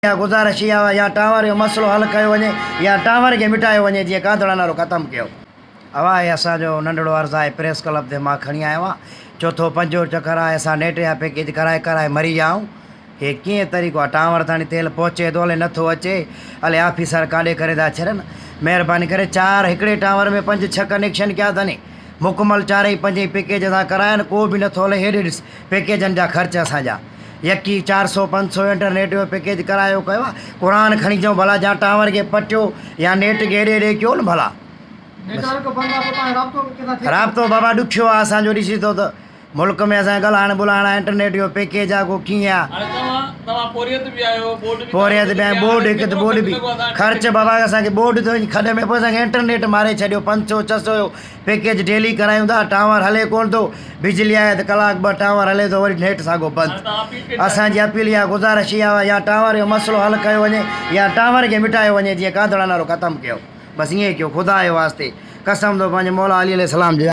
या गुज़ारिश इहा या टावर जो मसलो हल कयो वञे या टावर खे मिटायो वञे जीअं कांधड़ा नालो ख़तमु कयो। हवा आहे असांजो नंढड़ो अर्ज़ु आहे प्रेस क्लब ते मां खणी आयो आहियां। चौथों पंजो चकर आहे असां नेट जा पैकेज कराए मरी विया आहियूं। हे कीअं तरीक़ो आहे? टावर ताणी तेल पहुचे थो हले नथो अचे, हले ऑफिसर काॾे करे था छॾनि। महिरबानी करे हिकिड़े टावर में 5-6 कनेक्शन कया अथनि, मुकमल 4-5 पैकेज असां कराया आहिनि, को बि नथो हले। हेॾे ॾिस पैकेजनि जा ख़र्च असांजा यकी 400-500 इंटरनेट जो पैकेज करायो कयो आहे। क़ुरान खणी अचूं भला, जा टावर खे पटियो या नेट खे हेॾे कयो न भला। राब्तो बाबा ॾुखियो आहे असांजो, ॾिसी थो त मुल्क में असांखे ॻाल्हाइण ॿोलाइण इंटरनेट जो पैकेज आहे, को कीअं आहे। पोरियत बि आहे, बोर्ड हिकु त बोर्ड बि ख़र्च बाबा असांखे बोर्ड थो खॾे में, पोइ असांखे इंटरनेट मारे छॾियो। 500-600 जो पैकेज डेली करायूं था, टावर हले कोन थो। बिजली आहे त कलाक 2 टावर हले थो, वरी नेट साॻो बंदि। असांजी अपील इहा गुज़ारिश इहा या टावर जो मसलो हल कयो वञे या टावर खे मिटायो वञे जीअं कांधड़ा नालो ख़तमु कयो। बसि ईअं कयो, ख़ुदा जे वास्ते कसम थो पंहिंजे मौला अली अलैहि सलाम जी।